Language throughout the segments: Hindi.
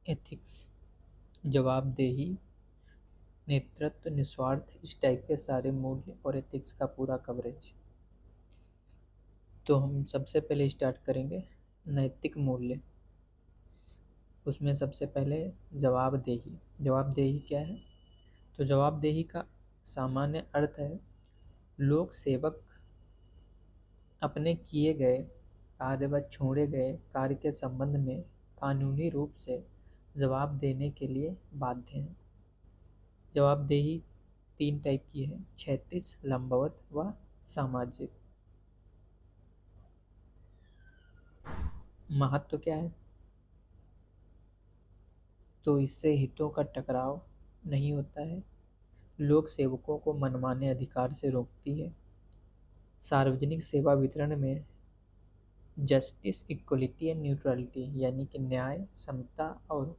एथिक्स, जवाबदेही, नेतृत्व, निस्वार्थ, इस टाइप के सारे मूल्य और एथिक्स का पूरा कवरेज। तो हम सबसे पहले स्टार्ट करेंगे नैतिक मूल्य। उसमें सबसे पहले जवाबदेही। जवाबदेही क्या है? तो जवाबदेही का सामान्य अर्थ है लोक सेवक अपने किए गए कार्य व छोड़े गए कार्य के संबंध में कानूनी रूप से जवाब देने के लिए बाध्य हैं। जवाबदेही तीन टाइप की है: क्षैतिज, लंबवत व सामाजिक। महत्व क्या है? तो इससे हितों का टकराव नहीं होता है, लोक सेवकों को मनमाने अधिकार से रोकती है, सार्वजनिक सेवा वितरण में जस्टिस, इक्वलिटी एंड न्यूट्रलिटी यानी कि न्याय, समता और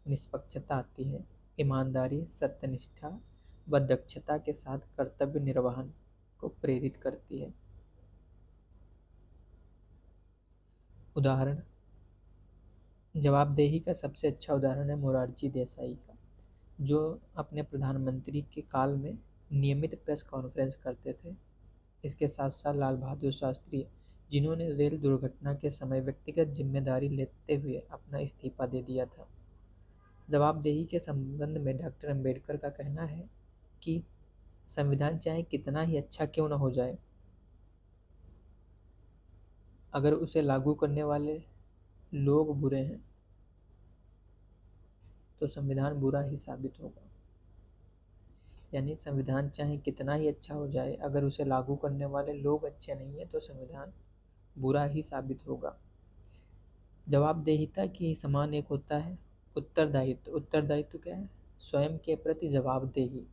निष्पक्षता आती है, ईमानदारी, सत्यनिष्ठा व दक्षता के साथ कर्तव्य निर्वहन को प्रेरित करती है। उदाहरण: जवाबदेही का सबसे अच्छा उदाहरण है मोरारजी देसाई का, जो अपने प्रधानमंत्री के काल में नियमित प्रेस कॉन्फ्रेंस करते थे। इसके साथ साथ लाल बहादुर शास्त्री, जिन्होंने रेल दुर्घटना के समय व्यक्तिगत जिम्मेदारी लेते हुए अपना इस्तीफा दे दिया था। जवाबदेही के संबंध में डॉक्टर अंबेडकर का कहना है कि संविधान चाहे कितना ही अच्छा क्यों न हो जाए, अगर उसे लागू करने वाले लोग बुरे हैं तो संविधान बुरा ही साबित होगा। यानी संविधान चाहे कितना ही अच्छा हो जाए, अगर उसे लागू करने वाले लोग अच्छे नहीं हैं तो संविधान बुरा ही साबित होगा। जवाबदेहिता की समान एक होता है उत्तरदायित्व। उत्तरदायित्व क्या है? स्वयं के प्रति जवाबदेही।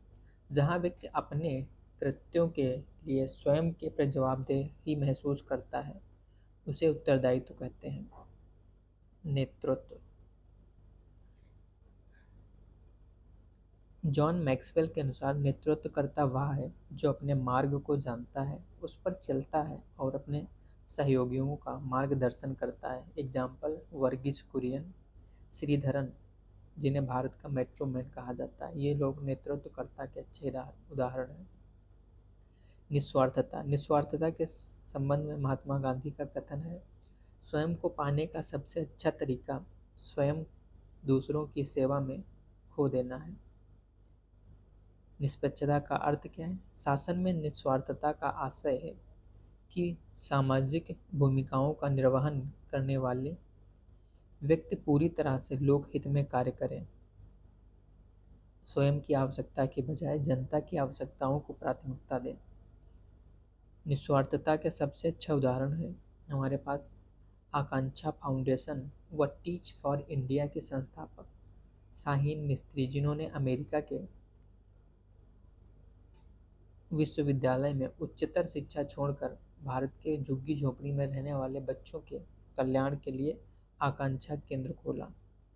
जहाँ व्यक्ति अपने कृत्यों के लिए स्वयं के प्रति जवाबदेही महसूस करता है, उसे उत्तरदायित्व कहते हैं। नेतृत्व। जॉन मैक्सवेल के अनुसार नेतृत्वकर्ता वह है जो अपने मार्ग को जानता है, उस पर चलता है और अपने सहयोगियों का मार्गदर्शन करता है। एग्जाम्पल: वर्गीज कुरियन, श्रीधरन, जिन्हें भारत का मेट्रो मैन कहा जाता है। ये लोग नेतृत्वकर्ता के अच्छे उदाहरण हैं। निस्वार्थता। निस्वार्थता के संबंध में महात्मा गांधी का कथन है, स्वयं को पाने का सबसे अच्छा तरीका स्वयं दूसरों की सेवा में खो देना है। निष्पक्षता का अर्थ क्या है? शासन में निस्वार्थता का आशय है कि सामाजिक भूमिकाओं का निर्वहन करने वाले व्यक्ति पूरी तरह से लोकहित में कार्य करें, स्वयं की आवश्यकता के बजाय जनता की आवश्यकताओं को प्राथमिकता दें। निस्वार्थता के सबसे अच्छा उदाहरण है हमारे पास आकांक्षा फाउंडेशन व टीच फॉर इंडिया के संस्थापक शाहीन मिस्त्री, जिन्होंने अमेरिका के विश्वविद्यालय में उच्चतर शिक्षा छोड़कर भारत के झुग्गी झोपड़ी में रहने वाले बच्चों के कल्याण के लिए आकांक्षा केंद्र खोला,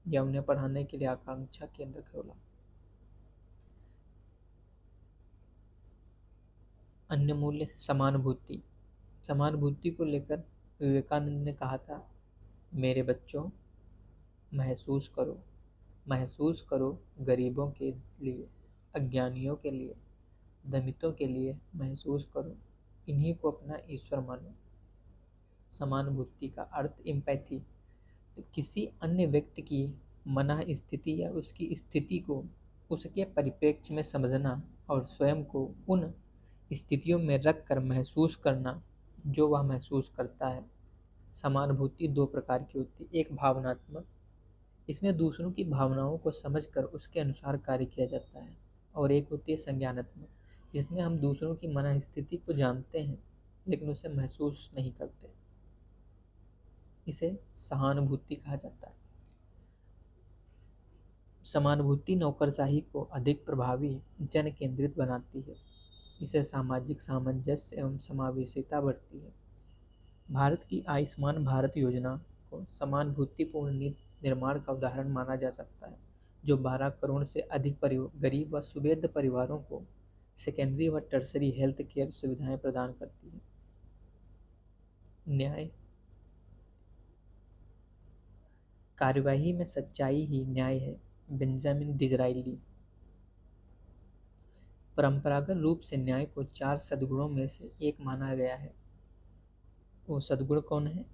या उन्हें पढ़ाने के लिए आकांक्षा केंद्र खोला। अन्य मूल्य: समानुभूति। समानुभूति को लेकर विवेकानंद ने कहा था, मेरे बच्चों, महसूस करो, महसूस करो गरीबों के लिए, अज्ञानियों के लिए, दमितों के लिए महसूस करो, इन्हीं को अपना ईश्वर मानो। समानुभूति का अर्थ एम्पैथी, तो किसी अन्य व्यक्ति की मना स्थिति या उसकी स्थिति को उसके परिप्रेक्ष्य में समझना और स्वयं को उन स्थितियों में रख कर महसूस करना जो वह महसूस करता है। समानुभूति दो प्रकार की होती है, एक भावनात्मक, इसमें दूसरों की भावनाओं को समझकर उसके अनुसार कार्य किया जाता है, और एक होती है संज्ञानात्मक, जिसमें हम दूसरों की मनःस्थिति को जानते हैं लेकिन उसे महसूस नहीं करते। इसे सहानुभूति कहा जाता है। समानुभूति नौकरशाही को अधिक प्रभावी, जन केंद्रित बनाती है। इसे सामाजिक सामंजस्य एवं समावेशिता बढ़ती है। भारत की आयुष्मान भारत योजना को समानुभूतिपूर्ण नीति निर्माण का उदाहरण माना जा सकता है, जो 12 करोड़ से अधिक गरीब व सुवेद्य परिवारों को सेकेंडरी व टर्सरी हेल्थ केयर सुविधाएं प्रदान करती है। न्याय कार्यवाही में सच्चाई ही न्याय है, बेंजामिन डिज़राइली। परंपरागत रूप से न्याय को 4 सद्गुणों में से एक माना गया है। वो सद्गुण कौन है?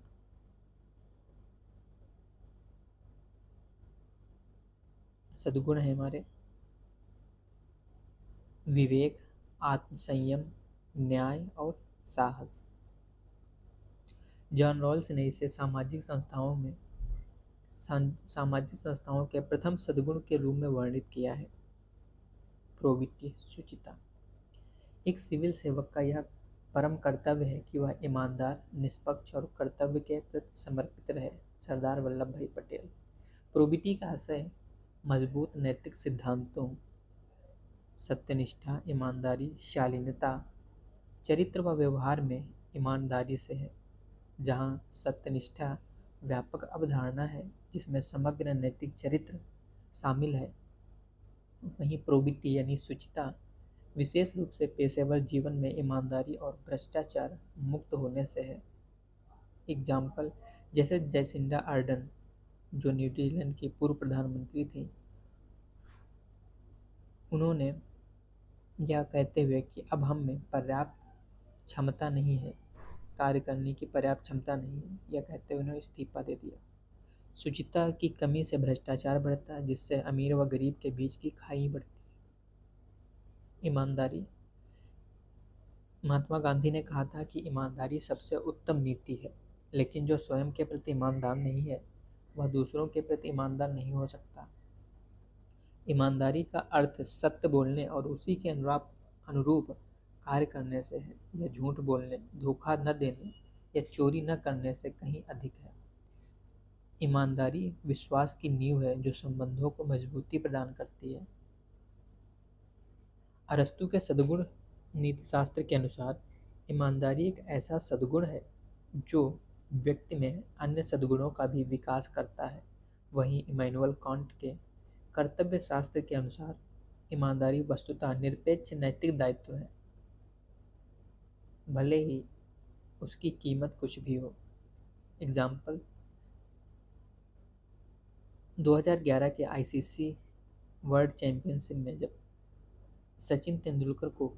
सद्गुण है हमारे विवेक, आत्मसंयम, न्याय और साहस। जॉन रॉल्स ने इसे सामाजिक संस्थाओं के प्रथम सद्गुण के रूप में वर्णित किया है। प्रोबिटी, शुचिता। एक सिविल सेवक का यह परम कर्तव्य है कि वह ईमानदार, निष्पक्ष और कर्तव्य के प्रति समर्पित रहे। सरदार वल्लभ भाई पटेल। प्रोबिटी का आशय मजबूत नैतिक सिद्धांतों, सत्यनिष्ठा, ईमानदारी, शालीनता, चरित्र व व्यवहार में ईमानदारी से है। जहाँ सत्यनिष्ठा व्यापक अवधारणा है जिसमें समग्र नैतिक चरित्र शामिल है, वहीं प्रोबिटी यानी शुचिता विशेष रूप से पेशेवर जीवन में ईमानदारी और भ्रष्टाचार मुक्त होने से है। एग्जाम्पल, जैसे जैसिंडा आर्डन जो न्यूजीलैंड की पूर्व प्रधानमंत्री थी, उन्होंने यह कहते हुए कि अब हम में पर्याप्त क्षमता नहीं है, कार्य करने की पर्याप्त क्षमता नहीं है, यह कहते हुए उन्होंने इस्तीफा दे दिया। शुचिता की कमी से भ्रष्टाचार बढ़ता है, जिससे अमीर व गरीब के बीच की खाई बढ़ती है। ईमानदारी। महात्मा गांधी ने कहा था कि ईमानदारी सबसे उत्तम नीति है, लेकिन जो स्वयं के प्रति ईमानदार नहीं है वह दूसरों के प्रति ईमानदार नहीं हो सकता। ईमानदारी का अर्थ सत्य बोलने और उसी के अनुरूप कार्य करने से है। यह झूठ बोलने, धोखा न देने या चोरी न करने से कहीं अधिक है। ईमानदारी विश्वास की नींव है जो संबंधों को मजबूती प्रदान करती है। अरस्तु के सद्गुण नीतिशास्त्र के अनुसार ईमानदारी एक ऐसा सद्गुण है जो व्यक्ति में अन्य सद्गुणों का भी विकास करता है। वहीं इमैनुअल कांट के कर्तव्य शास्त्र के अनुसार ईमानदारी वस्तुतः निरपेक्ष नैतिक दायित्व है, भले ही उसकी कीमत कुछ भी हो। एग्जाम्पल, 2011 के आईसीसी वर्ल्ड चैंपियनशिप में जब सचिन तेंदुलकर को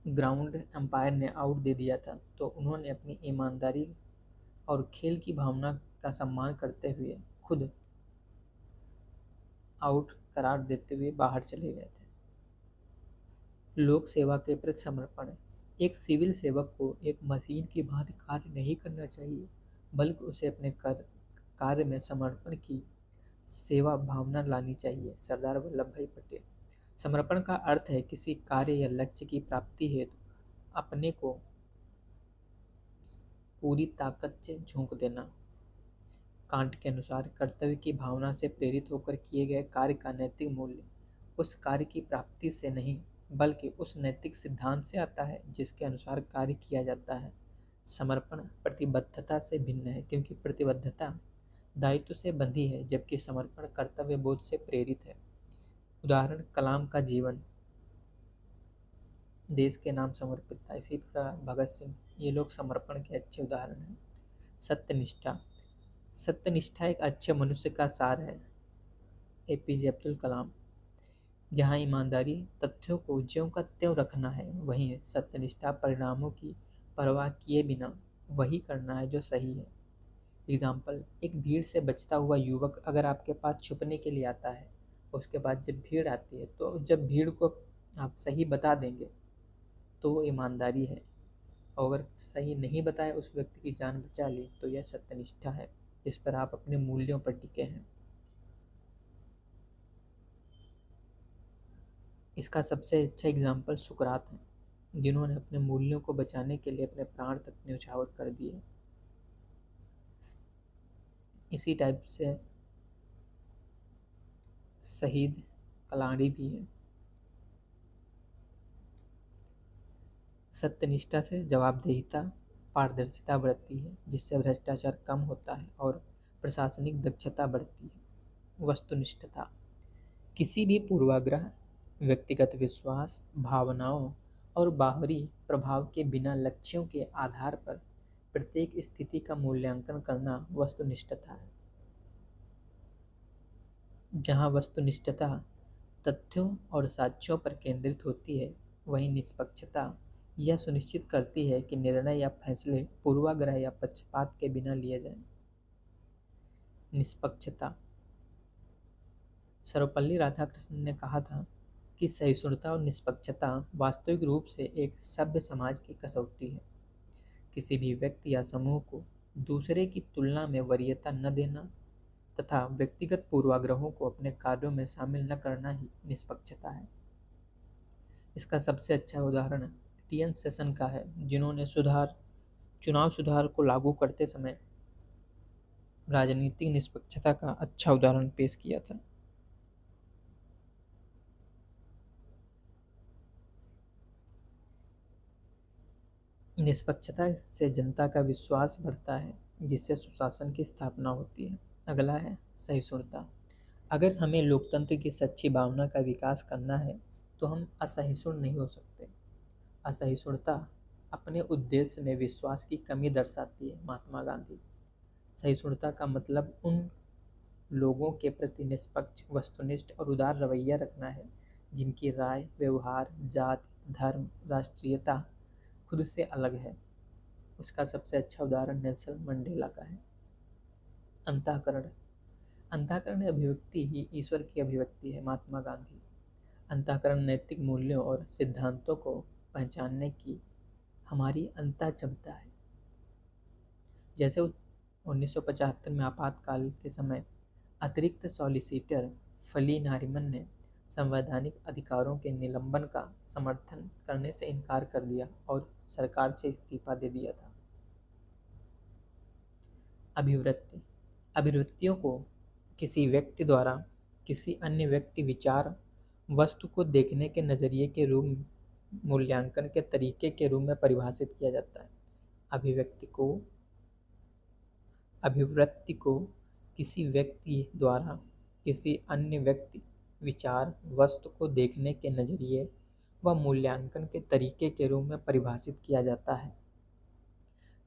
ग्राउंड अंपायर ने आउट दे दिया था, तो उन्होंने अपनी ईमानदारी और खेल की भावना का सम्मान करते हुए खुद आउट करार देते हुए बाहर चले गए थे। लोक सेवा के प्रति समर्पण। एक सिविल सेवक को एक मशीन की भांति कार्य नहीं करना चाहिए, बल्कि उसे अपने कार्य में समर्पण की सेवा भावना लानी चाहिए। सरदार वल्लभ भाई पटेल। समर्पण का अर्थ है किसी कार्य या लक्ष्य की प्राप्ति हेतु अपने को पूरी ताकत से झोंक देना। कांट के अनुसार कर्तव्य की भावना से प्रेरित होकर किए गए कार्य का नैतिक मूल्य उस कार्य की प्राप्ति से नहीं, बल्कि उस नैतिक सिद्धांत से आता है जिसके अनुसार कार्य किया जाता है। समर्पण प्रतिबद्धता से भिन्न है, क्योंकि प्रतिबद्धता दायित्व से बंधी है, जबकि समर्पण कर्तव्य बोध से प्रेरित है। उदाहरण, कलाम का जीवन देश के नाम समर्पित था। इसी प्रकार भगत सिंह, ये लोग समर्पण के अच्छे उदाहरण हैं। सत्यनिष्ठा। सत्यनिष्ठा एक अच्छे मनुष्य का सार है। एपीजे अब्दुल कलाम। जहाँ ईमानदारी तथ्यों को ज्यों का त्यों रखना है, वहीं सत्यनिष्ठा परिणामों की परवाह किए बिना वही करना है जो सही है। एग्जाम्पल, एक भीड़ से बचता हुआ युवक अगर आपके पास छुपने के लिए आता है, उसके बाद जब भीड़ आती है तो जब भीड़ को आप सही बता देंगे तो वो ईमानदारी है, और अगर सही नहीं बताए उस व्यक्ति की जान बचा ली तो यह सत्यनिष्ठा है, इस पर आप अपने मूल्यों पर टिके हैं। इसका सबसे अच्छा एग्जाम्पल सुकरात है, जिन्होंने अपने मूल्यों को बचाने के लिए अपने प्राण तक न्यौछावर कर दिए। इसी टाइप से शहीद कलाड़ी भी है। सत्यनिष्ठा से जवाबदेहिता, पारदर्शिता बढ़ती है, जिससे भ्रष्टाचार कम होता है और प्रशासनिक दक्षता बढ़ती है। वस्तुनिष्ठता। किसी भी पूर्वाग्रह, व्यक्तिगत विश्वास, भावनाओं और बाहरी प्रभाव के बिना लक्ष्यों के आधार पर प्रत्येक स्थिति का मूल्यांकन करना वस्तुनिष्ठता है। जहाँ वस्तुनिष्ठता तथ्यों और साक्ष्यों पर केंद्रित होती है, वहीं निष्पक्षता यह सुनिश्चित करती है कि निर्णय या फैसले पूर्वाग्रह या पक्षपात के बिना लिए जाएं। निष्पक्षता। सर्वपल्ली राधाकृष्णन ने कहा था कि सहिष्णुता और निष्पक्षता वास्तविक रूप से एक सभ्य समाज की कसौटी है। किसी भी व्यक्ति या समूह को दूसरे की तुलना में वरीयता न देना तथा व्यक्तिगत पूर्वाग्रहों को अपने कार्यों में शामिल न करना ही निष्पक्षता है। इसका सबसे अच्छा उदाहरण टीएन सेशन का है, जिन्होंने चुनाव सुधार को लागू करते समय राजनीतिक निष्पक्षता का अच्छा उदाहरण पेश किया था। निष्पक्षता से जनता का विश्वास बढ़ता है, जिससे सुशासन की स्थापना होती है। अगला है सहिष्णुता। अगर हमें लोकतंत्र की सच्ची भावना का विकास करना है तो हम असहिष्णु नहीं हो सकते। असहिष्णुता अपने उद्देश्य में विश्वास की कमी दर्शाती है। महात्मा गांधी। सहिष्णुता का मतलब उन लोगों के प्रति निष्पक्ष, वस्तुनिष्ठ और उदार रवैया रखना है जिनकी राय, व्यवहार, जाति, धर्म, राष्ट्रीयता खुद से अलग है। उसका सबसे अच्छा उदाहरण नेल्सन मंडेला का है। अंतःकरण। अंतःकरण अभिव्यक्ति ही ईश्वर की अभिव्यक्ति है। महात्मा गांधी। अंतःकरण नैतिक मूल्यों और सिद्धांतों को पहचानने की हमारी अंतः क्षमता है। जैसे 1975 में आपातकाल के समय अतिरिक्त सॉलिसिटर फली नारिमन ने संवैधानिक अधिकारों के निलंबन का समर्थन करने से इनकार कर दिया और सरकार से इस्तीफा दे दिया था। अभिवृत्ति। अभिवृत्तियों को किसी व्यक्ति द्वारा किसी अन्य व्यक्ति, विचार, वस्तु को देखने के नज़रिए के रूप, मूल्यांकन के तरीके के रूप में परिभाषित किया जाता है। अभिवृत्ति को किसी व्यक्ति द्वारा किसी अन्य व्यक्ति, विचार, वस्तु को देखने के नज़रिए व मूल्यांकन के तरीके के रूप में परिभाषित किया जाता है।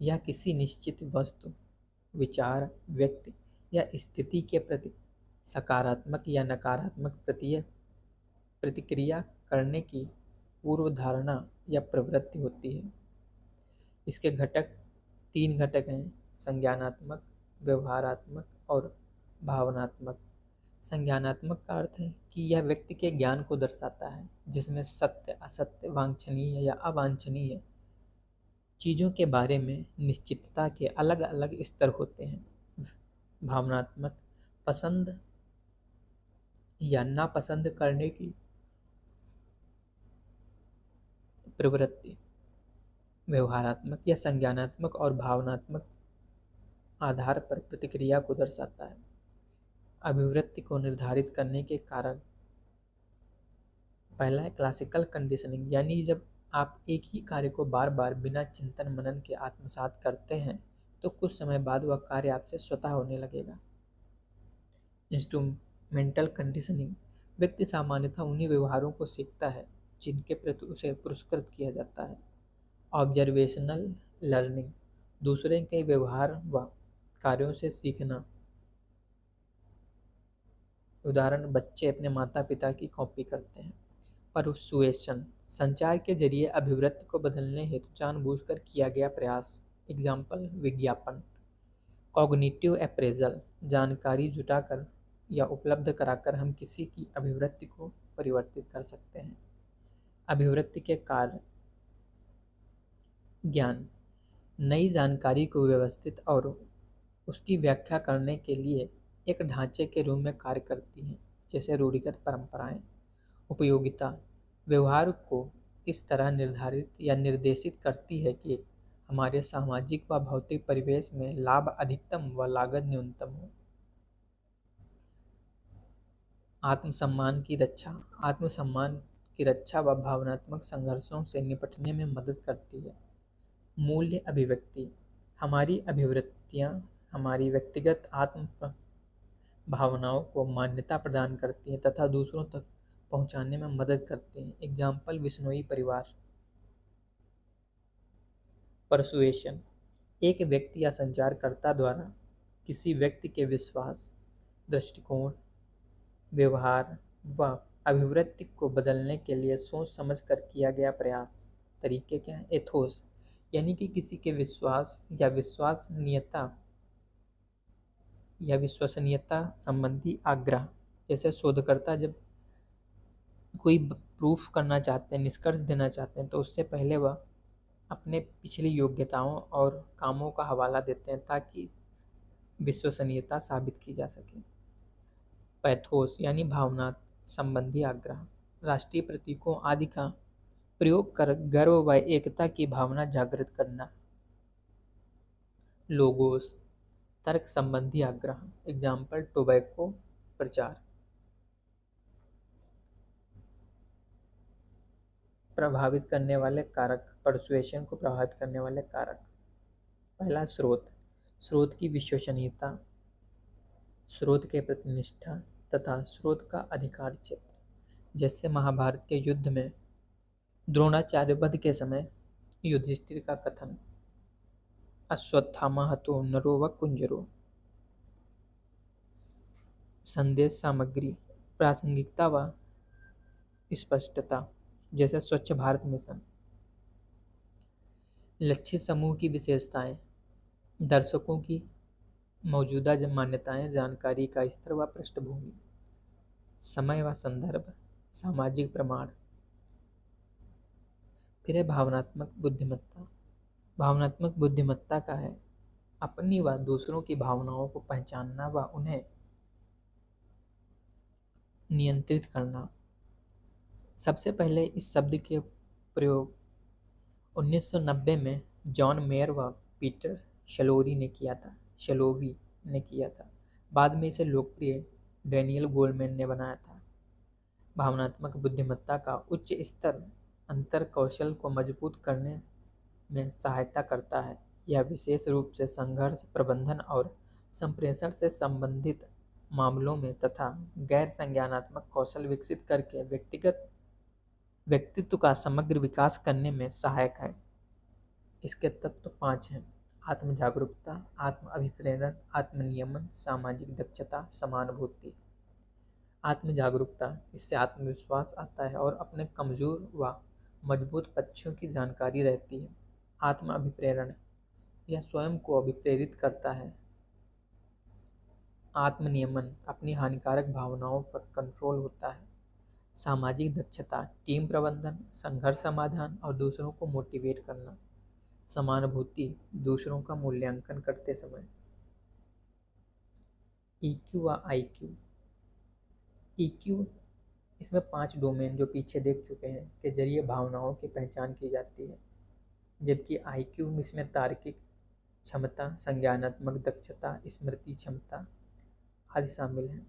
यह किसी निश्चित वस्तु, विचार, व्यक्ति या स्थिति के प्रति सकारात्मक या नकारात्मक प्रतिक्रिया करने की पूर्व धारणा या प्रवृत्ति होती है। इसके तीन घटक हैं: संज्ञानात्मक, व्यवहारात्मक और भावनात्मक। संज्ञानात्मक का अर्थ है कि यह व्यक्ति के ज्ञान को दर्शाता है, जिसमें सत्य, असत्य, वांछनीय या अवांछनीय चीज़ों के बारे में निश्चितता के अलग अलग स्तर होते हैं। भावनात्मक, पसंद या नापसंद करने की प्रवृत्ति। व्यवहारात्मक या संज्ञानात्मक और भावनात्मक आधार पर प्रतिक्रिया को दर्शाता है। अभिवृत्ति को निर्धारित करने के कारण पहला है क्लासिकल कंडीशनिंग, यानी जब आप एक ही कार्य को बार बार बिना चिंतन मनन के आत्मसात करते हैं तो कुछ समय बाद वह कार्य आपसे स्वतः होने लगेगा। इंस्ट्रूमेंटल कंडीशनिंग, व्यक्ति सामान्यतः उन्हीं व्यवहारों को सीखता है जिनके प्रति उसे पुरस्कृत किया जाता है। ऑब्जर्वेशनल लर्निंग, दूसरे के व्यवहार व कार्यों से सीखना। उदाहरण, बच्चे अपने माता पिता की कॉपी करते हैं। परसुएशन, संचार के जरिए अभिवृत्ति को बदलने हेतु जानबूझकर किया गया प्रयास। एग्जाम्पल, विज्ञापन। कॉग्निटिव अप्रेजल, जानकारी जुटाकर या उपलब्ध कराकर हम किसी की अभिवृत्ति को परिवर्तित कर सकते हैं। अभिवृत्ति के कार्य। ज्ञान, नई जानकारी को व्यवस्थित और उसकी व्याख्या करने के लिए एक ढांचे के रूप में कार्य करती हैं, जैसे रूढ़िगत परंपराएं। उपयोगिता, व्यवहार को इस तरह निर्धारित या निर्देशित करती है कि हमारे सामाजिक व भौतिक परिवेश में लाभ अधिकतम व लागत न्यूनतम हो। आत्मसम्मान की रक्षा, आत्मसम्मान की रक्षा व भावनात्मक संघर्षों से निपटने में मदद करती है। मूल्य अभिव्यक्ति, हमारी अभिवृत्तियाँ हमारी व्यक्तिगत आत्म भावनाओं को मान्यता प्रदान करती हैं तथा दूसरों तक पहुंचाने में मदद करती हैं। एग्जाम्पल, विश्नोई परिवार। परसुएशन, एक व्यक्ति या संचारकर्ता द्वारा किसी व्यक्ति के विश्वास, दृष्टिकोण व्यवहार व अभिवृत्ति को बदलने के लिए सोच समझ कर किया गया प्रयास। तरीके क्या हैं? एथोस यानी कि किसी के विश्वास या विश्वसनीयता संबंधी आग्रह। जैसे शोधकर्ता जब कोई प्रूफ करना चाहते हैं, निष्कर्ष देना चाहते हैं, तो उससे पहले वह अपने पिछली योग्यताओं और कामों का हवाला देते हैं ताकि विश्वसनीयता साबित की जा सके। पैथोस यानी भावना संबंधी आग्रह। राष्ट्रीय प्रतीकों आदि का प्रयोग कर गर्व व एकता की भावना जागृत करना। लोगोस तर्क संबंधी आग्रह। एग्जाम्पल टोबैको प्रचार। प्रभावित करने वाले कारक, परसुएशन को प्रभावित करने वाले कारक। पहला स्रोत, स्रोत की विश्वसनीयता, स्रोत के प्रति निष्ठा तथा स्रोत का अधिकार क्षेत्र। जैसे महाभारत के युद्ध में द्रोणाचार्य वध के समय युधिष्ठिर का कथन, अश्वत्थामा हतो नरो व कुंजरो। संदेश सामग्री, प्रासंगिकता व स्पष्टता। जैसे स्वच्छ भारत मिशन। लक्षित समूह की विशेषताएं, दर्शकों की मौजूदा मान्यताएं, जानकारी का स्तर व पृष्ठभूमि। समय व संदर्भ, सामाजिक प्रमाण। फिर है भावनात्मक बुद्धिमत्ता। भावनात्मक बुद्धिमत्ता का है अपनी व दूसरों की भावनाओं को पहचानना व उन्हें नियंत्रित करना। सबसे पहले इस शब्द के प्रयोग 1990 में जॉन मेयर व पीटर शलोवी ने किया था। बाद में इसे लोकप्रिय डैनियल गोलमैन ने बनाया था। भावनात्मक बुद्धिमत्ता का उच्च स्तर अंतर कौशल को मजबूत करने में सहायता करता है। यह विशेष रूप से संघर्ष प्रबंधन और संप्रेषण से संबंधित मामलों में तथा गैर संज्ञानात्मक कौशल विकसित करके व्यक्तित्व का समग्र विकास करने में सहायक है। इसके तत्व 5 हैं: आत्म जागरूकता, आत्म अभिप्रेरण, आत्मनियमन, सामाजिक दक्षता, समानुभूति। आत्म जागरूकता, इससे आत्मविश्वास आता है और अपने कमजोर व मजबूत पक्षों की जानकारी रहती है। आत्म अभिप्रेरण, यह स्वयं को अभिप्रेरित करता है। आत्मनियमन, अपनी हानिकारक भावनाओं पर कंट्रोल होता है। सामाजिक दक्षता, टीम प्रबंधन, संघर्ष समाधान और दूसरों को मोटिवेट करना। समानुभूति, दूसरों का मूल्यांकन करते समय। EQ व IQ। EQ, इसमें 5 डोमेन जो पीछे देख चुके हैं के जरिए भावनाओं की पहचान की जाती है, जबकि IQ इसमें तार्किक क्षमता, संज्ञानात्मक दक्षता, स्मृति क्षमता आदि शामिल हैं।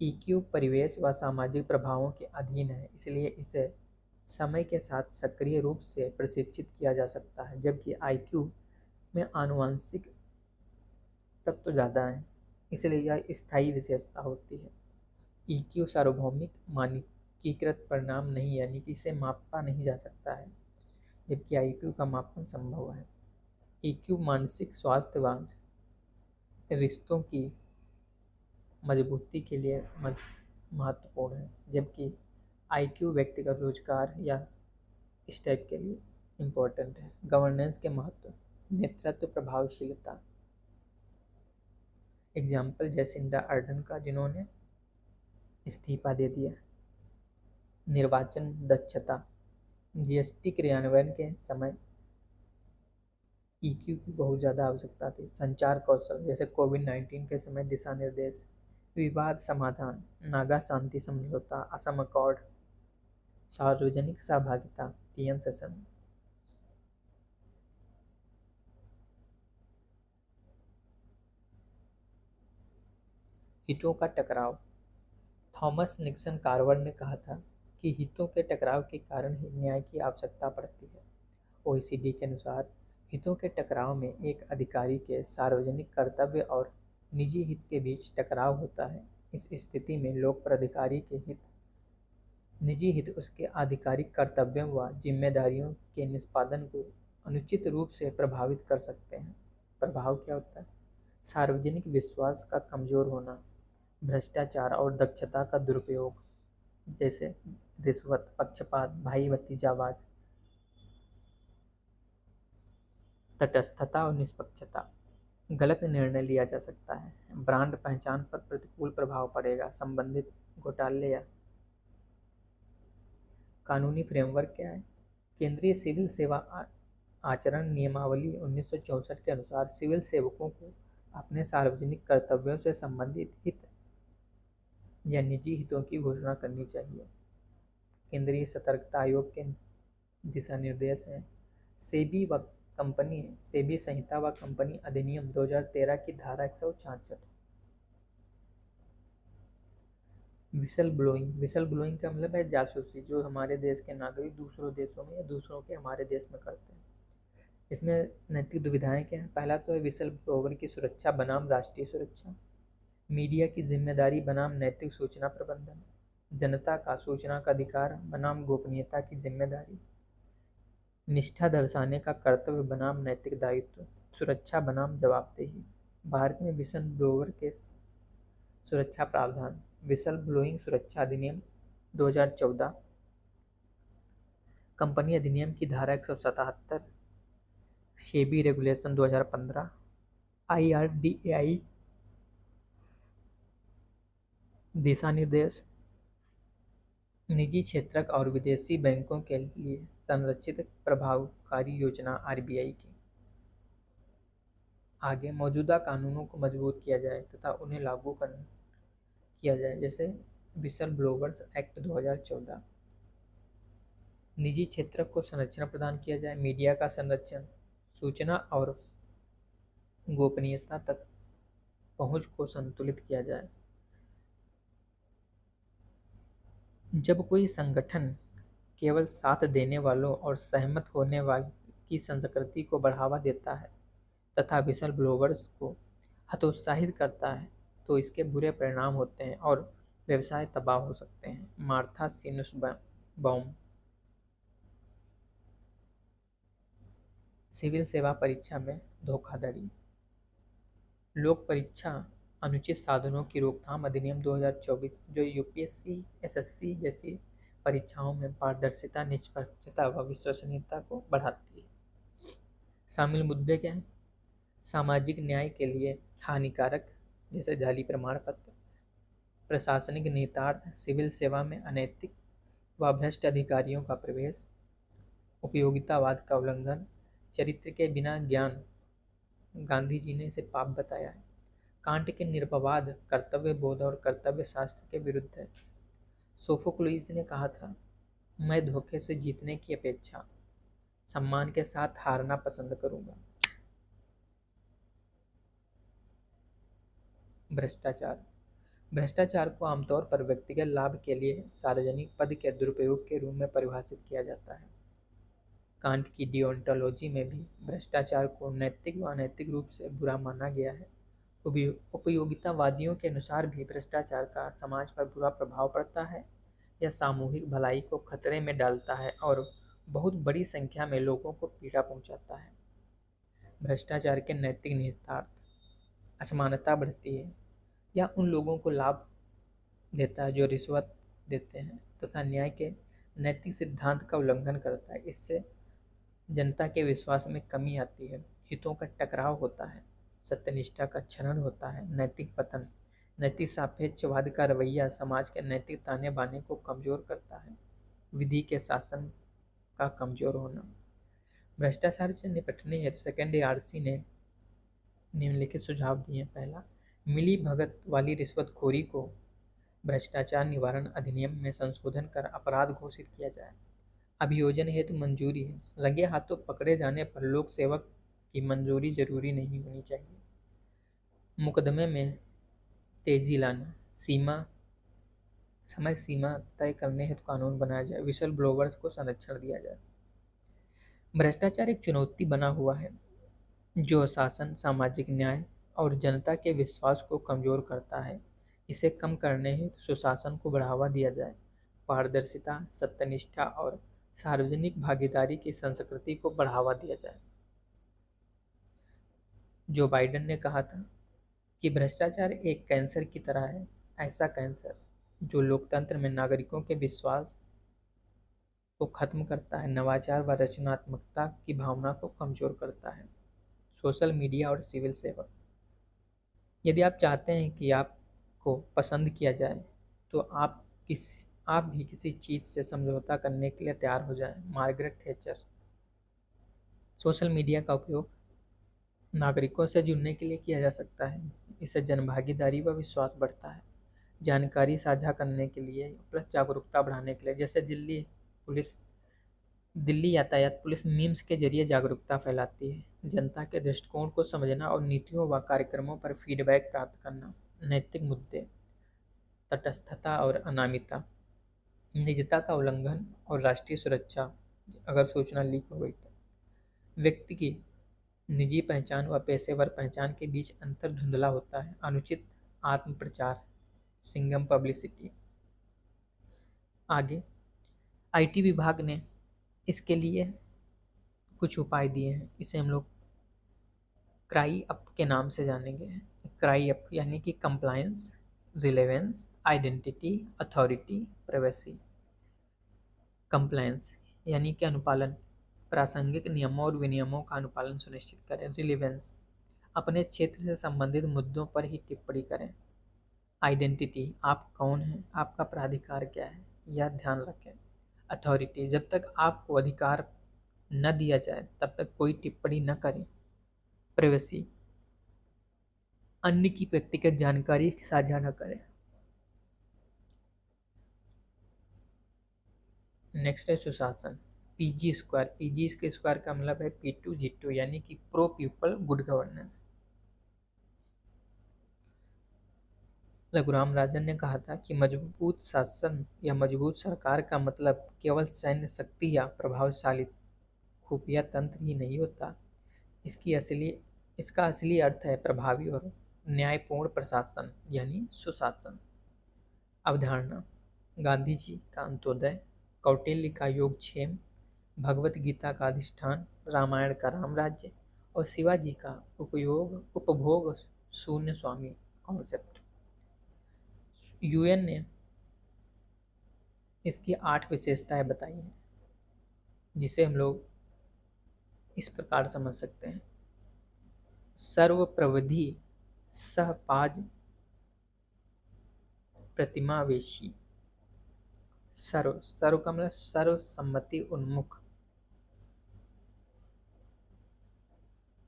EQ परिवेश व सामाजिक प्रभावों के अधीन है, इसलिए इसे समय के साथ सक्रिय रूप से प्रशिक्षित किया जा सकता है, जबकि IQ में आनुवंशिक तत्व ज़्यादा हैं, इसलिए यह स्थायी विशेषता होती है। EQ सार्वभौमिक मानकीकृत परिणाम नहीं, यानी कि इसे मापा नहीं जा सकता है, जबकि IQ का मापन संभव है। EQ मानसिक स्वास्थ्य व रिश्तों की मजबूती के लिए महत्वपूर्ण है, जबकि IQ व्यक्तिगत रोजगार या इस टाइप के लिए इम्पोर्टेंट है। गवर्नेंस के महत्व, नेतृत्व प्रभावशीलता। एग्जाम्पल जैसिंडा अर्डन का, जिन्होंने इस्तीफा दे दिया। निर्वाचन दक्षता, GST क्रियान्वयन के समय EQ की बहुत ज़्यादा आवश्यकता थी। संचार कौशल, जैसे कोविड-19 के समय दिशा निर्देश। विवाद समाधान, नागा शांति समझौता, असम अकॉर्ड। सार्वजनिक सहभागिता, TN सेशन। हितों का टकराव। थॉमस निक्सन कार्वर ने कहा था कि हितों के टकराव के कारण ही न्याय की आवश्यकता पड़ती है। OECD के अनुसार हितों के टकराव में एक अधिकारी के सार्वजनिक कर्तव्य और निजी हित के बीच टकराव होता है। इस स्थिति में लोक प्राधिकारी के निजी हित उसके आधिकारिक कर्तव्यों व जिम्मेदारियों के निष्पादन को अनुचित रूप से प्रभावित कर सकते हैं। प्रभाव क्या होता है? सार्वजनिक विश्वास का कमजोर होना, भ्रष्टाचार और दक्षता का दुरुपयोग, जैसे रिश्वत, पक्षपात, भाई भतीजावाद, तटस्थता और निष्पक्षता। गलत निर्णय लिया जा सकता है, ब्रांड पहचान पर प्रतिकूल प्रभाव पड़ेगा, संबंधित घोटाले या कानूनी फ्रेमवर्क क्या है? केंद्रीय सिविल सेवा आचरण नियमावली 1964 के अनुसार सिविल सेवकों को अपने सार्वजनिक कर्तव्यों से संबंधित हित या निजी हितों की घोषणा करनी चाहिए। केंद्रीय सतर्कता आयोग के दिशा निर्देश हैं। सेबी व कंपनी सेबी संहिता व कंपनी अधिनियम 2013 की धारा 166। विसल ब्लोइंग का मतलब है जासूसी, जो हमारे देश के नागरिक दूसरों देशों में या दूसरों के हमारे देश में करते हैं। इसमें नैतिक दुविधाएं क्या हैं? पहला तो है विसल ब्लोअर की सुरक्षा बनाम राष्ट्रीय सुरक्षा, मीडिया की जिम्मेदारी बनाम नैतिक सूचना प्रबंधन, जनता का सूचना का अधिकार बनाम गोपनीयता की जिम्मेदारी, निष्ठा दर्शाने का कर्तव्य बनाम नैतिक दायित्व, सुरक्षा बनाम जवाबदेही। भारत में विसल ब्लोअर के सुरक्षा प्रावधान, विसल ब्लोइंग सुरक्षा अधिनियम 2014, कंपनी अधिनियम की धारा 177, सेबी रेगुलेशन 2015, IRDAI दिशा निर्देश, निजी क्षेत्रक और विदेशी बैंकों के लिए संरचित प्रभावकारी योजना RBI की। आगे मौजूदा कानूनों को मजबूत किया जाए तथा उन्हें लागू किया जाए, जैसे विसल ब्लोवर्स एक्ट 2014। निजी क्षेत्र को संरक्षण प्रदान किया जाए, मीडिया का संरक्षण, सूचना और गोपनीयता तक पहुंच को संतुलित किया जाए। जब कोई संगठन केवल साथ देने वालों और सहमत होने वाली की संस्कृति को बढ़ावा देता है तथा विसल ब्लोवर्स को हतोत्साहित करता है तो इसके बुरे परिणाम होते हैं और व्यवसाय तबाह हो सकते हैं। मार्था सिनुसबॉम। सिविल सेवा परीक्षा में धोखाधड़ी। लोक परीक्षा अनुचित साधनों की रोकथाम अधिनियम 2024, जो यूपीएससी, एसएससी जैसी परीक्षाओं में पारदर्शिता, निष्पक्षता व विश्वसनीयता को बढ़ाती है। शामिल मुद्दे क्या हैं? सामाजिक न्याय के लिए हानिकारक, जैसे जाली प्रमाण पत्र, प्रशासनिक निहितार्थ, सिविल सेवा में अनैतिक व भ्रष्ट अधिकारियों का प्रवेश, उपयोगितावाद का उल्लंघन, चरित्र के बिना ज्ञान, गांधी जी ने इसे पाप बताया है। कांट के निर्भवाद कर्तव्य बोध और कर्तव्य शास्त्र के विरुद्ध है। सोफोक्लिस ने कहा था, मैं धोखे से जीतने की अपेक्षा सम्मान के साथ हारना पसंद करूंगा। भ्रष्टाचार। भ्रष्टाचार को आमतौर पर व्यक्तिगत लाभ के लिए सार्वजनिक पद के दुरुपयोग के रूप में परिभाषित किया जाता है। कांट की डिओन्टोलॉजी में भी भ्रष्टाचार को नैतिक व अनैतिक रूप से बुरा माना गया है। उपयोगितावादियों के अनुसार भी भ्रष्टाचार का समाज पर बुरा प्रभाव पड़ता है, यह सामूहिक भलाई को खतरे में डालता है और बहुत बड़ी संख्या में लोगों को पीड़ा पहुंचाता है। भ्रष्टाचार के नैतिक निहितार्थ: असमानता बढ़ती है या उन लोगों को लाभ देता है जो रिश्वत देते हैं तथा न्याय के नैतिक सिद्धांत का उल्लंघन करता है। इससे जनता के विश्वास में कमी आती है, हितों का टकराव होता है, सत्यनिष्ठा का क्षरण होता है, नैतिक पतन। नैतिक सापेक्षवाद का रवैया समाज के नैतिक ताने बाने को कमजोर करता है। विधि के शासन का कमजोर होना। भ्रष्टाचार से निपटने हेतु सेकेंड ARC ने निम्नलिखित सुझाव दिए। पहला, मिली भगत वाली रिश्वतखोरी को भ्रष्टाचार निवारण अधिनियम में संशोधन कर अपराध घोषित किया जाए। अभियोजन हेतु मंजूरी है, रंगे हाथों पकड़े जाने पर लोक सेवक की मंजूरी जरूरी नहीं होनी चाहिए। मुकदमे में तेजी लाना, समय सीमा तय करने हेतु कानून बनाया जाए। विसल ब्लोवर्स को संरक्षण दिया जाए। भ्रष्टाचार एक चुनौती बना हुआ है जो शासन, सामाजिक न्याय और जनता के विश्वास को कमजोर करता है। इसे कम करने हेतु सुशासन को बढ़ावा दिया जाए। पारदर्शिता, सत्यनिष्ठा और सार्वजनिक भागीदारी की संस्कृति को बढ़ावा दिया जाए। जो बाइडेन ने कहा था कि भ्रष्टाचार एक कैंसर की तरह है, ऐसा कैंसर जो लोकतंत्र में नागरिकों के विश्वास को खत्म करता है, नवाचार व रचनात्मकता की भावना को कमजोर करता है। सोशल मीडिया और सिविल सेवा। यदि आप चाहते हैं कि आपको पसंद किया जाए, तो आप भी किसी चीज़ से समझौता करने के लिए तैयार हो जाएं। Margaret Thatcher. सोशल मीडिया का उपयोग नागरिकों से जुड़ने के लिए किया जा सकता है। इससे जनभागीदारी व विश्वास बढ़ता है। जानकारी साझा करने के लिए प्लस जागरूकता बढ़ाने के लिए, जैसे दिल्ली यातायात पुलिस मीम्स के जरिए जागरूकता फैलाती है। जनता के दृष्टिकोण को समझना और नीतियों व कार्यक्रमों पर फीडबैक प्राप्त करना। नैतिक मुद्दे, तटस्थता और अनामिता, निजता का उल्लंघन और राष्ट्रीय सुरक्षा अगर सूचना लीक हो गई तो। व्यक्ति की निजी पहचान व पेशेवर पहचान के बीच अंतर धुंधला होता है। अनुचित आत्म प्रचार, सिंगम पब्लिसिटी। आगे आईटी विभाग ने इसके लिए कुछ उपाय दिए हैं। इसे हम लोग क्राई अप के नाम से जानेंगे। क्राई अप यानी कि compliance, relevance, identity, authority, privacy. Compliance यानी कि अनुपालन, प्रासंगिक नियमों और विनियमों का अनुपालन सुनिश्चित करें। रिलेवेंस, अपने क्षेत्र से संबंधित मुद्दों पर ही टिप्पणी करें। आइडेंटिटी, आप कौन हैं, आपका प्राधिकार क्या है, यह ध्यान रखें। अथॉरिटी, जब तक आपको अधिकार न दिया जाए तब तक कोई टिप्पणी न करें। प्राइवेसी, अन्य की व्यक्तिगत जानकारी साझा न करें। नेक्स्ट है सुशासन। PG square. पीजी के स्क्वायर का मतलब है P2G2 यानी कि pro people good governance. Raghuram Rajan ने कहा था कि मजबूत शासन या मजबूत सरकार का मतलब केवल सैन्य शक्ति या प्रभावशाली खुफिया तंत्र ही नहीं होता। इसका असली अर्थ है प्रभावी और न्यायपूर्ण प्रशासन यानी सुशासन। अवधारणा, गांधी जी का अंत्योदय, कौटिल्य का योगक्षेम, भगवत गीता का अधिष्ठान, रामायण का राम राज्य और शिवाजी का उपभोग शून्य स्वामी कॉन्सेप्ट। यूएन ने इसकी 8 विशेषताएं बताई हैं, जिसे हम लोग इस प्रकार समझ सकते हैं। सर्वप्रविधि सहपाज प्रतिमावेशी। सर्व का मतलब सर्वसम्मति उन्मुख।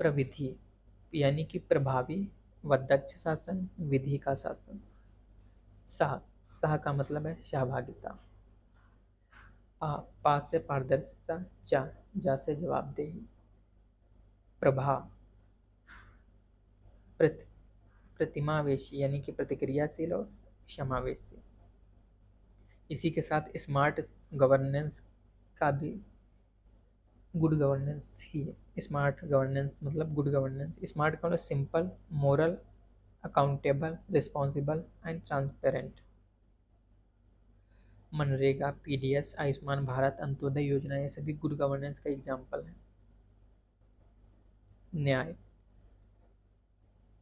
प्रविधि यानी कि प्रभावी व दक्ष शासन, विधि का शासन। सह का मतलब है सहभागिता। पा से पारदर्शिता, जा से जवाबदेही। प्रभा, प्रतिमावेशी यानी कि प्रतिक्रियाशील और क्षमावेशी। इसी के साथ स्मार्ट गवर्नेंस का भी गुड गवर्नेंस ही है। स्मार्ट गवर्नेंस मतलब गुड गवर्नेंस। स्मार्ट का मतलब simple, moral, accountable, responsible and transparent. MNREGA, PDS, Ayushman Bharat, Antyodaya योजना, ये सभी गुड गवर्नेंस का एग्जाम्पल है। न्याय,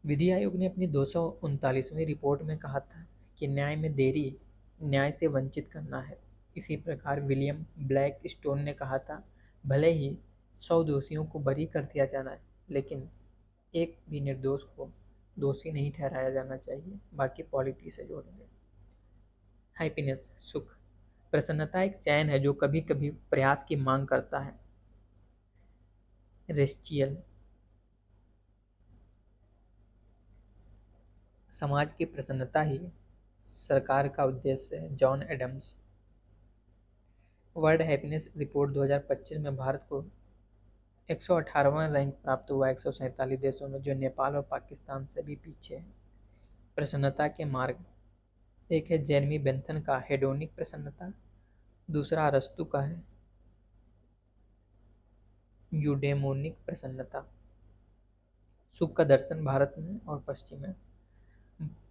विधि आयोग ने अपनी 239वीं रिपोर्ट में कहा था कि न्याय में देरी न्याय से वंचित करना है। इसी प्रकार विलियम ब्लैक स्टोन ने कहा था, भले ही 100 दोषियों को बरी कर दिया जाना है, लेकिन एक भी निर्दोष को दोषी नहीं ठहराया जाना चाहिए। बाकी पॉलिटी से जोड़ेंगे। हैप्पीनेस, सुख। प्रसन्नता एक चैन है जो कभी कभी प्रयास की मांग करता है। रेस्टियल, समाज की प्रसन्नता ही सरकार का उद्देश्य है। John Adams. World Happiness Report 2025 में भारत को 118वां रैंक प्राप्त हुआ 147 देशों में, जो नेपाल और पाकिस्तान से भी पीछे है। प्रसन्नता के मार्ग, एक है जेरमी बेंथन का हेडोनिक प्रसन्नता, दूसरा अरस्तु का है यूडेमोनिक प्रसन्नता। सुख का दर्शन भारत में और पश्चिम में।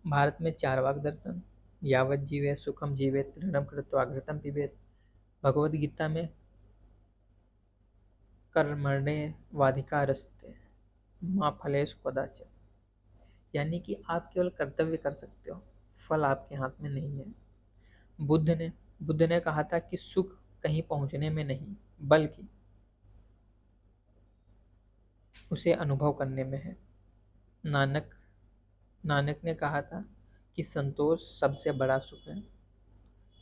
भारत में चारवाक दर्शन, यावत जीवेत सुखम जीवेत तृणम कृत्वा घृतम पिबेत। भगवद गीता में कर्मण्येवाधिकारस्ते मा फलेषु कदाचन, यानी कि आप केवल कर्तव्य कर सकते हो, फल आपके हाथ में नहीं है। बुद्ध ने कहा था कि सुख कहीं पहुंचने में नहीं, बल्कि उसे अनुभव करने में है। नानक नानक ने कहा था कि संतोष सबसे बड़ा सुख है,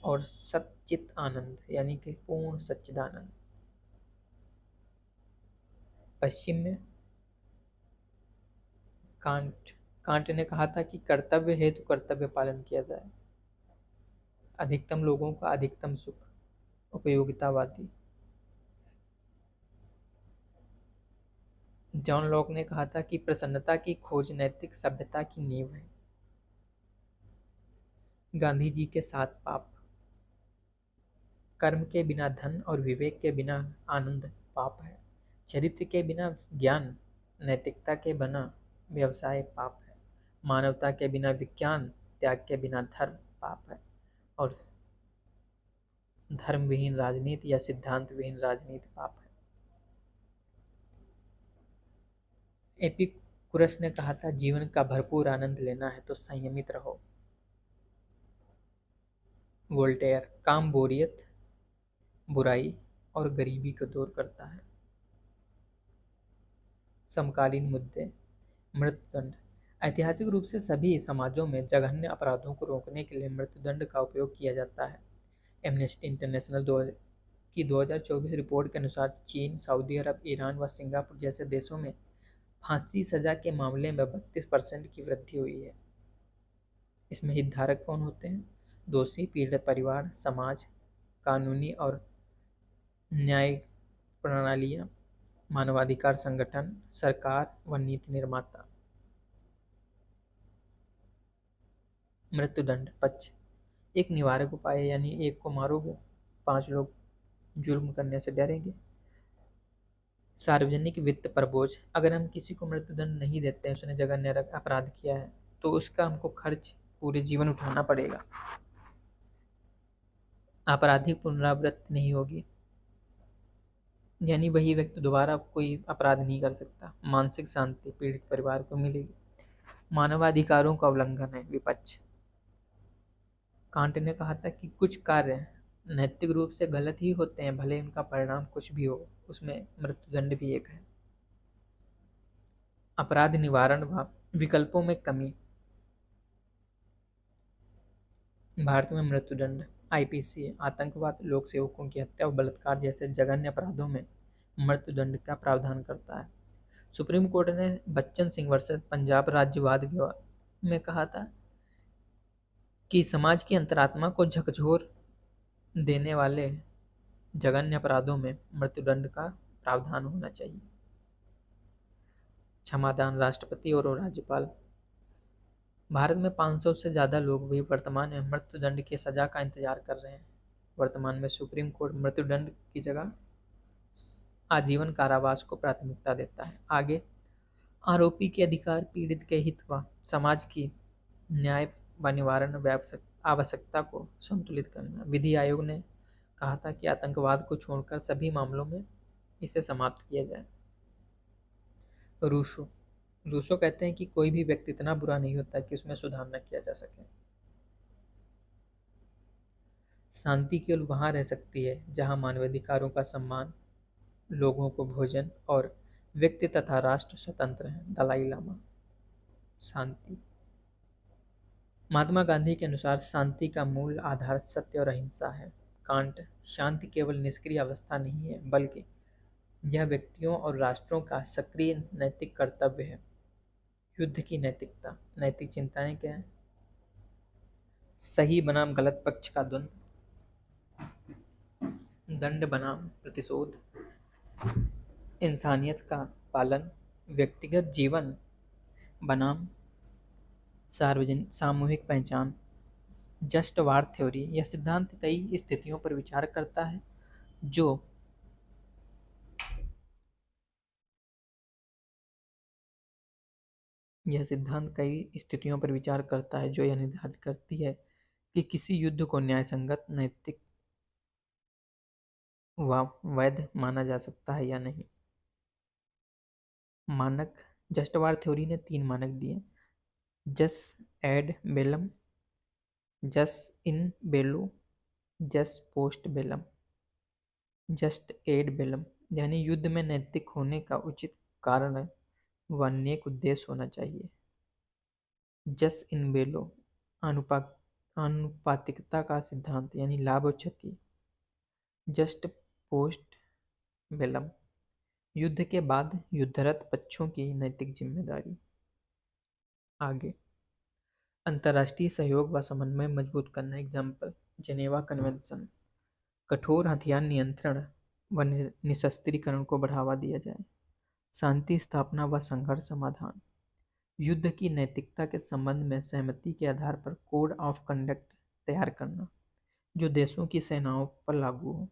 और सच्चित आनंद यानी कि पूर्ण सच्चिदानंद। पश्चिम में कांट कांट ने कहा था कि कर्तव्य है तो कर्तव्य पालन किया जाए। अधिकतम लोगों का अधिकतम सुख उपयोगितावादी। जॉन लॉक ने कहा था कि प्रसन्नता की खोज नैतिक सभ्यता की नींव है। गांधी जी के 7 पाप। कर्म के बिना धन और विवेक के बिना आनंद पाप है। चरित्र के बिना ज्ञान, नैतिकता के बिना व्यवसाय पाप है। मानवता के बिना विज्ञान, त्याग के बिना धर्म पाप है। और धर्म विहीन राजनीति या सिद्धांत विहीन राजनीति पाप है। एपिकुरस ने कहा था जीवन का भरपूर आनंद लेना है तो संयमित रहो। वोल्टेयर काम बोरियत, बुराई और गरीबी को दूर करता है। समकालीन मुद्दे। मृत्युदंड। ऐतिहासिक रूप से सभी समाजों में जघन्य अपराधों को रोकने के लिए मृत्युदंड का उपयोग किया जाता है। एमनेस्टी इंटरनेशनल की 2024 रिपोर्ट के अनुसार चीन, सऊदी अरब, ईरान व सिंगापुर जैसे देशों में फांसी सजा के मामले में 32% की वृद्धि हुई है। इसमें हितधारक कौन होते हैं? दोषी, पीड़ित परिवार, समाज, कानूनी और न्यायिक प्रणालियाँ, मानवाधिकार संगठन, सरकार व नीति निर्माता। मृत्युदंड पक्ष। एक निवारक उपाय है, यानी एक को मारोगे 5 लोग जुर्म करने से डरेंगे। सार्वजनिक वित्त पर बोझ। अगर हम किसी को मृत्युदंड नहीं देते हैं, उसने जघन्य अपराध किया है, तो उसका हमको खर्च पूरे जीवन उठाना पड़ेगा। आपराधिक पुनरावृत्ति नहीं होगी, यानी वही व्यक्ति दोबारा कोई अपराध नहीं कर सकता। मानसिक शांति पीड़ित परिवार को मिलेगी। मानवाधिकारों का उल्लंघन है विपक्ष। कांट ने कहा था कि कुछ कार्य नैतिक रूप से गलत ही होते हैं, भले उनका परिणाम कुछ भी हो, उसमें मृत्युदंड भी एक है। अपराध निवारण व विकल्पों में कमी। भारत में मृत्युदंड आईपीसी, आतंकवाद, लोक सेवकों की हत्या और बलात्कार जैसे जघन्य अपराधों में मृत्युदंड का प्रावधान करता है। सुप्रीम कोर्ट ने बच्चन सिंह वर्सेस पंजाब राज्यवाद विवाद में कहा था कि समाज की अंतरात्मा को झकझोर देने वाले जघन्य अपराधों में मृत्युदंड का प्रावधान होना चाहिए। क्षमादान राष्ट्रपति और राज्यपाल। भारत में 500 से ज़्यादा लोग भी वर्तमान में मृत्युदंड की सजा का इंतजार कर रहे हैं। वर्तमान में सुप्रीम कोर्ट मृत्युदंड की जगह आजीवन कारावास को प्राथमिकता देता है। आगे आरोपी के अधिकार, पीड़ित के हित व समाज की न्याय व निवारण आवश्यकता को संतुलित करना। विधि आयोग ने कहा था कि आतंकवाद को छोड़कर सभी मामलों में इसे समाप्त किया जाए। रूसो रूसो कहते हैं कि कोई भी व्यक्ति इतना बुरा नहीं होता कि उसमें सुधार न किया जा सके। शांति केवल वहाँ रह सकती है जहाँ मानवाधिकारों का सम्मान, लोगों को भोजन और व्यक्ति तथा राष्ट्र स्वतंत्र है। दलाई लामा। शांति। महात्मा गांधी के अनुसार शांति का मूल आधार सत्य और अहिंसा है। कांट शांति केवल निष्क्रिय अवस्था नहीं है, बल्कि यह व्यक्तियों और राष्ट्रों का सक्रिय नैतिक कर्तव्य है। युद्ध की नैतिकता। नैतिक चिंताएं क्या है? सही बनाम गलत पक्ष का द्वंद्व, दंड बनाम प्रतिशोध, इंसानियत का पालन, व्यक्तिगत जीवन बनाम सार्वजनिक सामूहिक पहचान। जस्ट वार थ्योरी। यह सिद्धांत कई स्थितियों पर विचार करता है जो यह निर्धारित करती है कि किसी युद्ध को न्यायसंगत, नैतिक व वैध माना जा सकता है या नहीं। मानक। जस्ट वार थ्योरी ने 3 मानक दिए: जस एड बेलम, जस इन बेलो, जस post Belum, just add Belum, यानी युद्ध में नैतिक होने का उचित कारण व नेक उद्देश्य होना चाहिए। जस इन बेलो, आनुपातिकता का सिद्धांत यानी लाभ और क्षति। जस्ट पोस्ट बेलम, युद्ध के बाद युद्धरत पक्षों की नैतिक जिम्मेदारी। आगे, अंतर्राष्ट्रीय सहयोग व समन्वय मजबूत करना। Example, Geneva convention. कठोर हथियार नियंत्रण व निशस्त्रीकरण को बढ़ावा दिया जाए। शांति स्थापना व संघर्ष समाधान। युद्ध की नैतिकता के संबंध में सहमति के आधार पर कोड ऑफ कंडक्ट तैयार करना, जो देशों की सेनाओं पर लागू हो।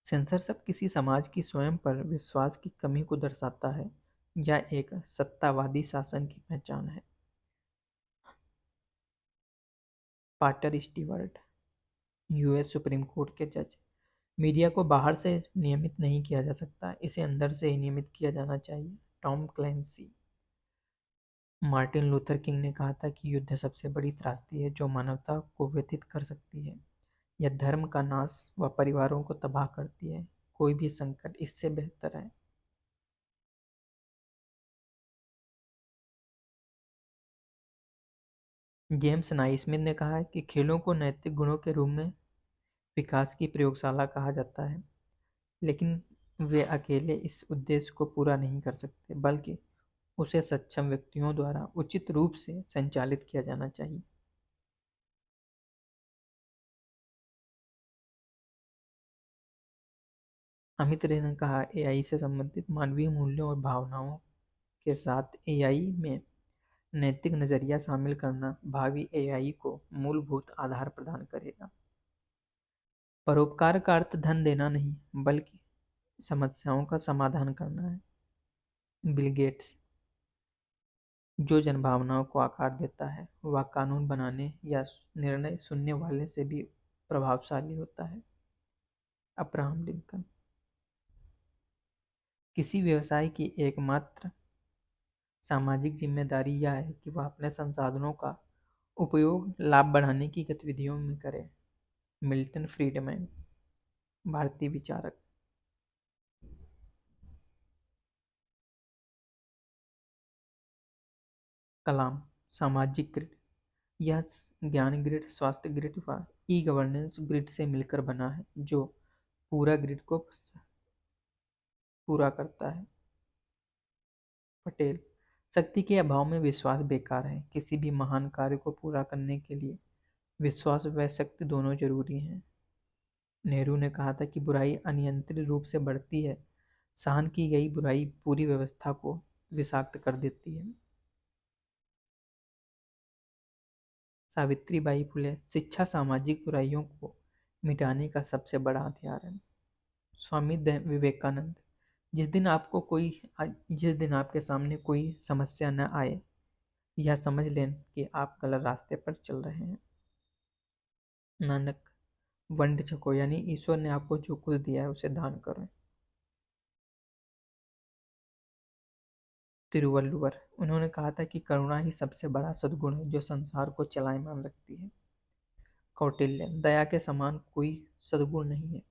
सेंसरशिप किसी समाज की स्वयं पर विश्वास की कमी को दर्शाता है या एक सत्तावादी शासन की पहचान है। पाटर स्टीवर्ट, यूएस सुप्रीम कोर्ट के जज। मीडिया को बाहर से नियमित नहीं किया जा सकता, इसे अंदर से ही नियमित किया जाना चाहिए। Tom Clancy. Martin Luther king ने कहा था कि युद्ध सबसे बड़ी त्रासदी है जो मानवता को व्यथित कर सकती है। यह धर्म का नाश व परिवारों को तबाह करती है। कोई भी संकट इससे बेहतर है। जेम्स नाइस्मिथ ने कहा है कि खेलों को नैतिक गुणों के रूप में विकास की प्रयोगशाला कहा जाता है, लेकिन वे अकेले इस उद्देश्य को पूरा नहीं कर सकते, बल्कि उसे सक्षम व्यक्तियों द्वारा उचित रूप से संचालित किया जाना चाहिए। अमित रे ने कहा, एआई से संबंधित मानवीय मूल्यों और भावनाओं के साथ एआई में नैतिक नजरिया शामिल करना भावी एआई को मूलभूत आधार प्रदान करेगा। परोपकार का अर्थ धन देना नहीं, बल्कि समस्याओं का समाधान करना है। Bill Gates. जो जनभावनाओं को आकार देता है वह कानून बनाने या निर्णय सुनने वाले से भी प्रभावशाली होता है। Abraham Lincoln. किसी व्यवसाय की एकमात्र सामाजिक जिम्मेदारी यह है कि वह अपने संसाधनों का उपयोग लाभ बढ़ाने की गतिविधियों में करे। मिल्टन फ्रीडमैन, भारतीय विचारक। कलाम। सामाजिक ग्रिड, यह ज्ञान ग्रिड, स्वास्थ्य ग्रिड व ई गवर्नेंस ग्रिड से मिलकर बना है, जो पूरा ग्रिड को पूरा करता है। पटेल। शक्ति के अभाव में विश्वास बेकार है। किसी भी महान कार्य को पूरा करने के लिए विश्वास व शक्ति दोनों जरूरी हैं। नेहरू ने कहा था कि बुराई अनियंत्रित रूप से बढ़ती है, सहन की गई बुराई पूरी व्यवस्था को विषाक्त कर देती है। सावित्रीबाई फुले। शिक्षा सामाजिक बुराइयों को मिटाने का सबसे बड़ा हथियार है। स्वामी विवेकानंद। जिस दिन आपके सामने कोई समस्या न आए, यह समझ लें कि आप गलत रास्ते पर चल रहे हैं। नानक। वंड छको, यानी ईश्वर ने आपको जो कुछ दिया है उसे दान करो। तिरुवल्लुवर। उन्होंने कहा था कि करुणा ही सबसे बड़ा सद्गुण है जो संसार को चलायमान रखती है। कौटिल्य। दया के समान कोई सद्गुण नहीं है।